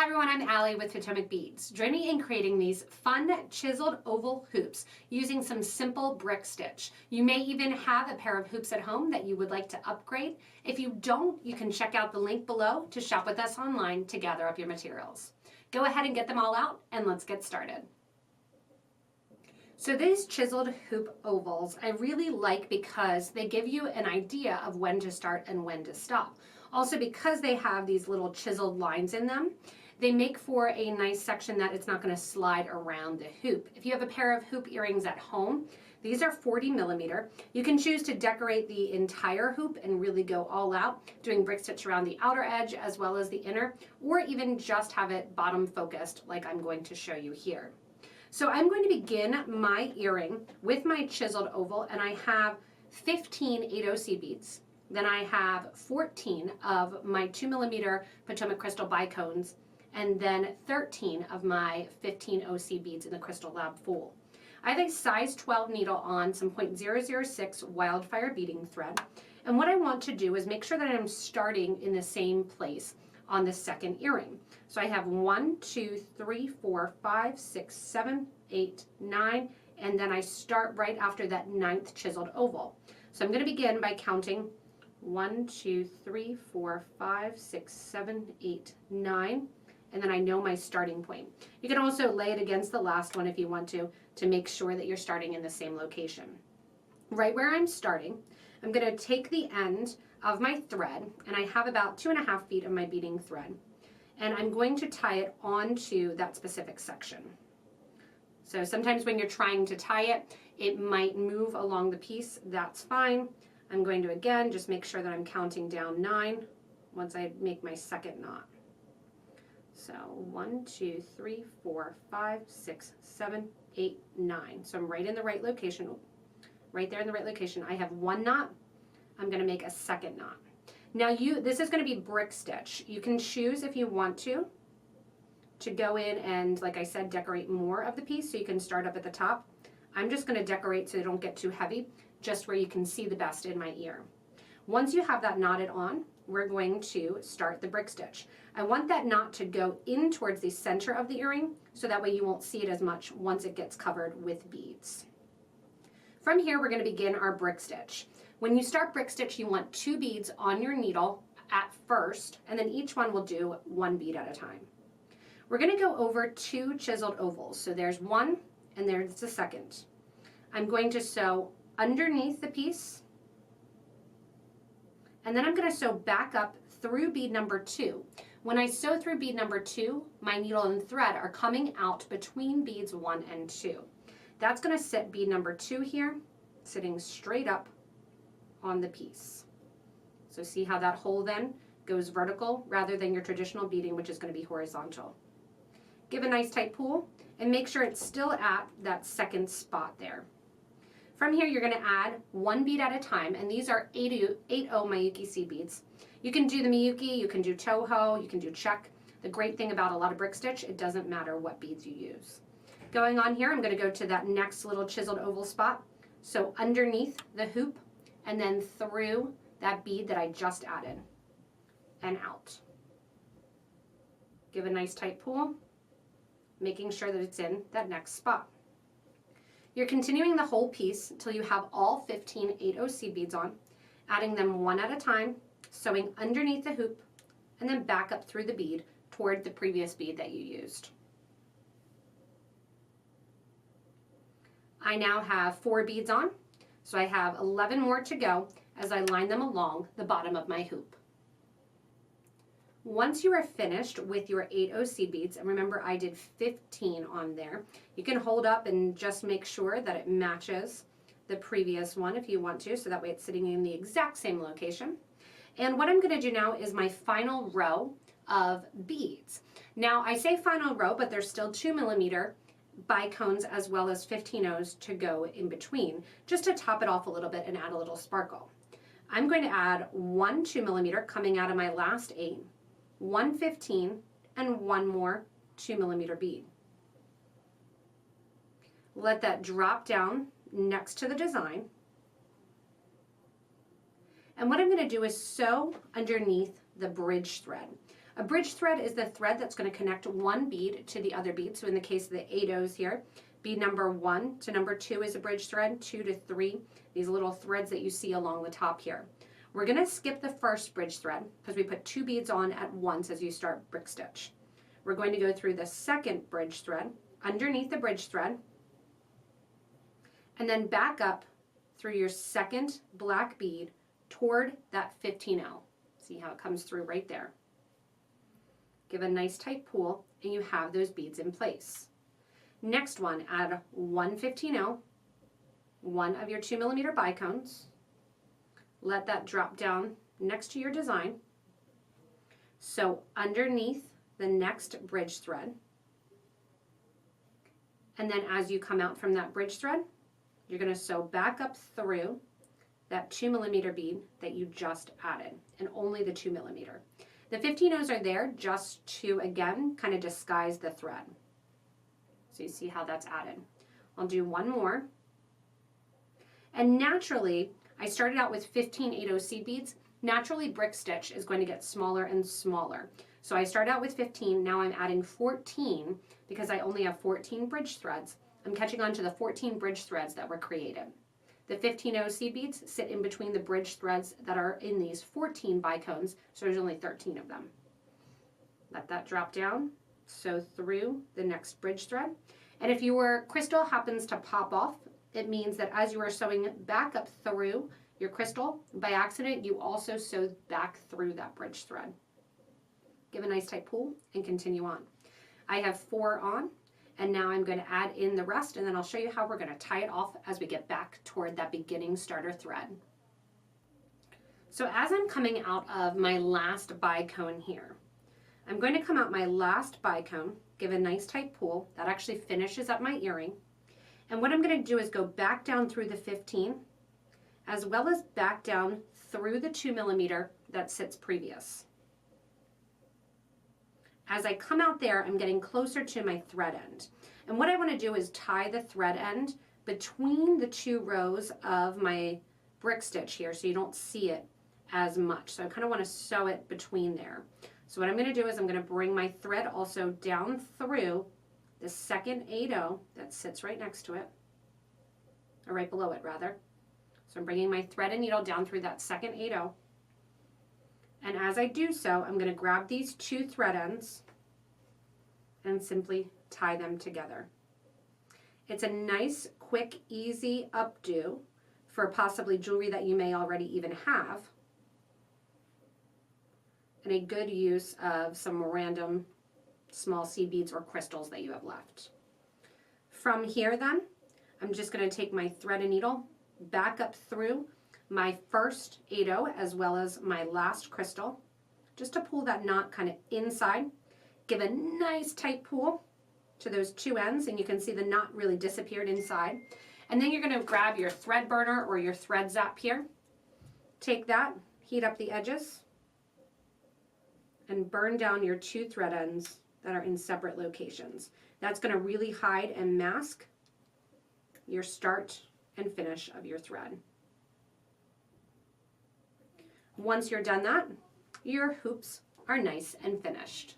everyone, I'm Allie with PotomacBeads. Join me in creating these fun chiseled oval hoops using some simple brick stitch. You may even have a pair of hoops at home that you would like to upgrade. If you don't, you can check out the link below to shop with us online to gather up your materials. Go ahead and get them all out and let's get started. So these chiseled hoop ovals I really like because they give you an idea of when to start and when to stop. Also, because they have these little chiseled lines in them, they make for a nice section that it's not going to slide around the hoop. If you have a pair of hoop earrings at home, these are 40 millimeter. You can choose to decorate the entire hoop and really go all out, doing brick stitch around the outer edge as well as the inner, or even just have it bottom focused like I'm going to show you here. So I'm going to begin my earring with my chiseled oval, and I have 15 8OC beads. Then I have 14 of my 2 millimeter Potomac Crystal Bicones, and then 13 of my 15 OC beads in the Crystal Lab Full. I have a size 12 needle on some .006 wildfire beading thread, and what I want to do is make sure that I'm starting in the same place on the second earring. So I have 1, 2, 3, 4, 5, 6, 7, 8, 9, and then I start right after that 9th chiseled oval. So I'm going to begin by counting 1, 2, 3, 4, 5, 6, 7, 8, 9, and then I know my starting point. You can also lay it against the last one if you want to make sure that you're starting in the same location. Right where I'm starting, I'm going to take the end of my thread, and I have about 2.5 feet of my beading thread, and I'm going to tie it onto that specific section. So sometimes when you're trying to tie it, it might move along the piece. That's fine. I'm going to again just make sure that I'm counting down 9 once I make my second knot. So 1, 2, 3, 4, 5, 6, 7, 8, 9. So I'm right in the right location. Right there in the right location. I have 1 knot. I'm going to make a second knot. Now this is going to be brick stitch. You can choose if you want to go in and, like I said, decorate more of the piece, so you can start up at the top. I'm just going to decorate so they don't get too heavy, just where you can see the best in my ear. Once you have that knotted on, we're going to start the brick stitch. I want that knot to go in towards the center of the earring, so that way you won't see it as much once it gets covered with beads. From here, we're going to begin our brick stitch. When you start brick stitch, you want 2 beads on your needle at first, and then each one will do 1 bead at a time. We're going to go over 2 chiseled ovals. So there's 1 and there's the second. I'm going to sew underneath the piece, and then I'm going to sew back up through bead number 2. When I sew through bead number 2, my needle and thread are coming out between beads 1 and 2. That's going to sit bead number 2 here, sitting straight up on the piece. So see how that hole then goes vertical rather than your traditional beading, which is going to be horizontal. Give a nice tight pull and make sure it's still at that second spot there. From here, you're going to add 1 bead at a time, and these are 8O Miyuki seed beads. You can do the Miyuki, you can do Toho, you can do check. The great thing about a lot of brick stitch, it doesn't matter what beads you use. Going on here, I'm going to go to that next little chiseled oval spot. So underneath the hoop, and then through that bead that I just added, and out. Give a nice tight pull, making sure that it's in that next spot. You're continuing the whole piece until you have all 15 8OC beads on, adding them 1 at a time, sewing underneath the hoop, and then back up through the bead toward the previous bead that you used. I now have 4 beads on, so I have 11 more to go as I line them along the bottom of my hoop. Once you are finished with your 8OC beads, and remember I did 15 on there, you can hold up and just make sure that it matches the previous one if you want to, so that way it's sitting in the exact same location. And what I'm going to do now is my final row of beads. Now I say final row, but there's still 2 millimeter Bicones as well as 15Os to go in between, just to top it off a little bit and add a little sparkle. I'm going to add 1 2 millimeter coming out of my last 8, 1 15, and 1 more 2 millimeter bead. Let that drop down next to the design. And what I'm going to do is sew underneath the bridge thread. A bridge thread is the thread that's going to connect one bead to the other bead. So in the case of the 8 O's here, bead number 1 to number 2 is a bridge thread, 2 to 3, these little threads that you see along the top here. We're going to skip the first bridge thread because we put 2 beads on at once as you start brick stitch. We're going to go through the second bridge thread, underneath the bridge thread, and then back up through your second black bead toward that 15L. See how it comes through right there. Give a nice tight pull and you have those beads in place. Next one, add 1 15L, one of your 2mm bicones. Let that drop down next to your design. Sew underneath the next bridge thread. And then as you come out from that bridge thread, you're going to sew back up through that 2mm bead that you just added, and only the 2mm. The 15 O's are there just to, again, kind of disguise the thread. So you see how that's added. I'll do one more. And naturally, I started out with 15 8/0 seed beads. Naturally, brick stitch is going to get smaller and smaller. So I started out with 15, now I'm adding 14 because I only have 14 bridge threads. I'm catching on to the 14 bridge threads that were created. The 15 0 seed beads sit in between the bridge threads that are in these 14 bicones, so there's only 13 of them. Let that drop down, sew through the next bridge thread. And if your crystal happens to pop off, it means that as you are sewing back up through your crystal, by accident, you also sewed back through that bridge thread. Give a nice tight pull and continue on. I have 4 on. And now I'm going to add in the rest, and then I'll show you how we're going to tie it off as we get back toward that beginning starter thread. So as I'm coming out of my last bicone here, I'm going to come out my last bicone, give a nice tight pull. That actually finishes up my earring. And what I'm going to do is go back down through the 15, as well as back down through the 2mm that sits previous. As I come out there, I'm getting closer to my thread end. And what I want to do is tie the thread end between the 2 rows of my brick stitch here so you don't see it as much. So I kind of want to sew it between there. So what I'm going to do is I'm going to bring my thread also down through the second 8/0 that sits right next to it, or right below it rather. So I'm bringing my thread and needle down through that second 8/0. And as I do so, I'm going to grab these 2 thread ends and simply tie them together. It's a nice, quick, easy updo for possibly jewelry that you may already even have, and a good use of some random small seed beads or crystals that you have left. From here then, I'm just going to take my thread and needle back up through my first 8/0 as well as my last crystal, just to pull that knot kind of inside. Give a nice tight pull to those 2 ends, and you can see the knot really disappeared inside. And then you're going to grab your thread burner or your thread zap here. Take that, heat up the edges, and burn down your 2 thread ends that are in separate locations. That's going to really hide and mask your start and finish of your thread. Once you're done that, your hoops are nice and finished.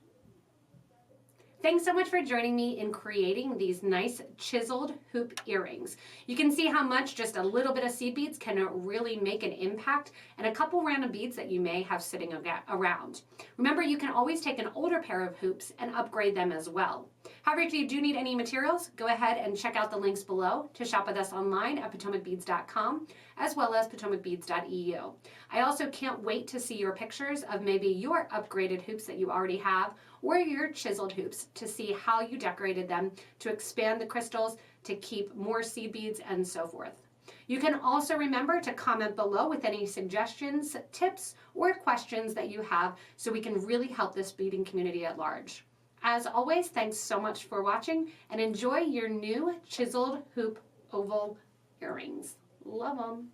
Thanks so much for joining me in creating these nice chiseled hoop earrings. You can see how much just a little bit of seed beads can really make an impact, and a couple random beads that you may have sitting around. Remember, you can always take an older pair of hoops and upgrade them as well. However, if you do need any materials, go ahead and check out the links below to shop with us online at PotomacBeads.com as well as PotomacBeads.eu. I also can't wait to see your pictures of maybe your upgraded hoops that you already have or your chiseled hoops to see how you decorated them to expand the crystals, to keep more seed beads, and so forth. You can also remember to comment below with any suggestions, tips, or questions that you have so we can really help this beading community at large. As always, thanks so much for watching and enjoy your new chiseled hoop oval earrings. Love them.